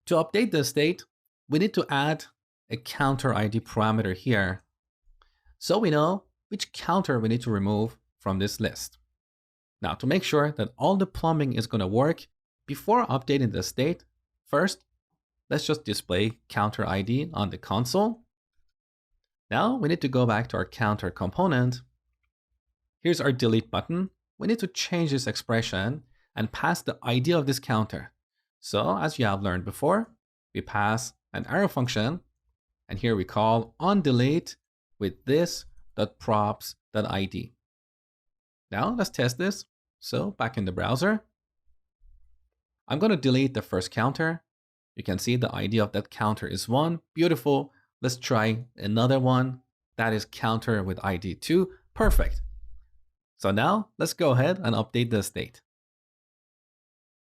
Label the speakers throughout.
Speaker 1: To update the state, we need to add a counter ID parameter here, so we know which counter we need to remove from this list. Now, to make sure that all the plumbing is going to work, before updating the state, first, let's just display counter ID on the console. Now we need to go back to our counter component. Here's our delete button. We need to change this expression and pass the ID of this counter. So as you have learned before, we pass an arrow function, and here we call onDelete with this.props.id. Now let's test this. So back in the browser, I'm going to delete the first counter. You can see the ID of that counter is 1. Beautiful. Let's try another one. That is counter with ID 2. Perfect. So now let's go ahead and update the state.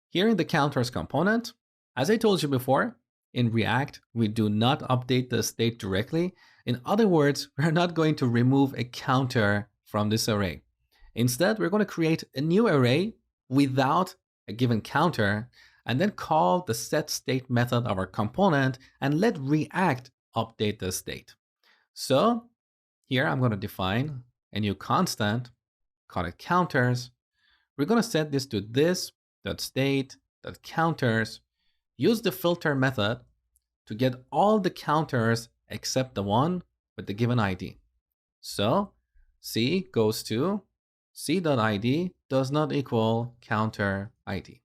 Speaker 1: Here in the counters component, as I told you before, in React, we do not update the state directly. In other words, we're not going to remove a counter from this array. Instead, we're going to create a new array without a given counter, and then call the setState method of our component and let React update the state. So here I'm going to define a new constant, call it counters. We're going to set this to this.state.counters. Use the filter method to get all the counters except the one with the given ID. So C goes to C.id does not equal counter ID.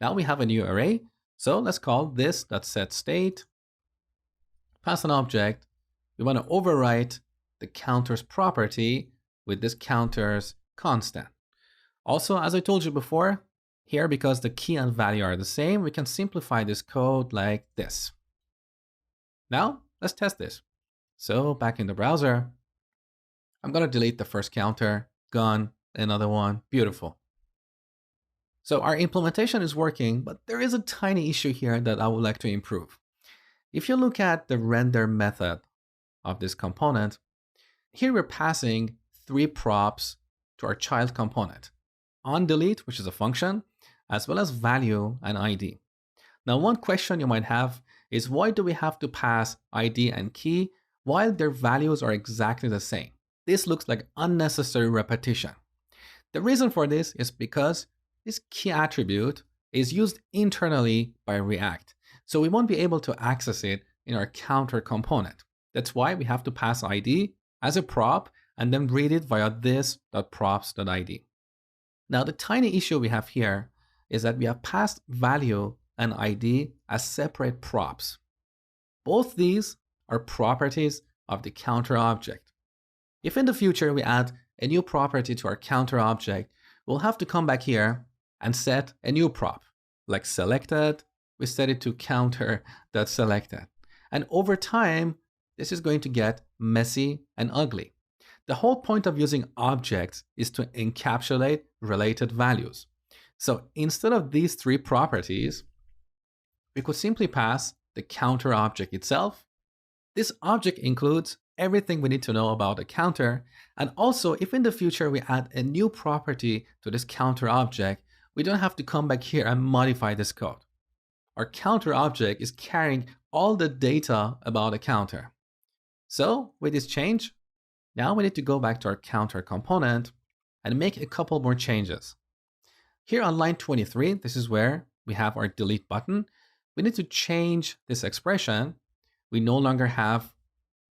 Speaker 1: Now we have a new array. So let's call this.setState. Pass an object. We want to overwrite the counters property with this counters constant. Also, as I told you before, here, because the key and value are the same, we can simplify this code like this. Now, let's test this. So back in the browser, I'm going to delete the first counter, gone, another one, beautiful. So our implementation is working, but there is a tiny issue here that I would like to improve. If you look at the render method of this component, here we're passing 3 props to our child component. OnDelete, which is a function, as well as value and ID. Now, one question you might have is, why do we have to pass ID and key while their values are exactly the same? This looks like unnecessary repetition. The reason for this is because this key attribute is used internally by React, so we won't be able to access it in our counter component. That's why we have to pass ID as a prop and then read it via this.props.id. Now, the tiny issue we have here is that we have passed value and ID as separate props. Both these are properties of the counter object. If in the future we add a new property to our counter object, we'll have to come back here and set a new prop, like selected. We set it to counter.selected. And over time, this is going to get messy and ugly. The whole point of using objects is to encapsulate related values. So instead of these 3 properties, we could simply pass the counter object itself. This object includes everything we need to know about a counter. And also, if in the future we add a new property to this counter object, we don't have to come back here and modify this code. Our counter object is carrying all the data about a counter. So with this change, now we need to go back to our counter component and make a couple more changes. Here on line 23, this is where we have our delete button. We need to change this expression. We no longer have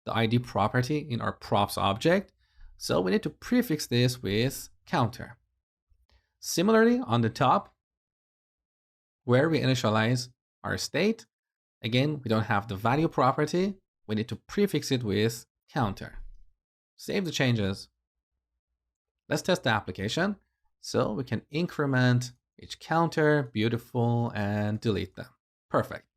Speaker 1: the ID property in our props object, so we need to prefix this with counter. Similarly, on the top, where we initialize our state, again, we don't have the value property. We need to prefix it with counter. Save the changes. Let's test the application. So we can increment each counter, beautiful, and delete them. Perfect.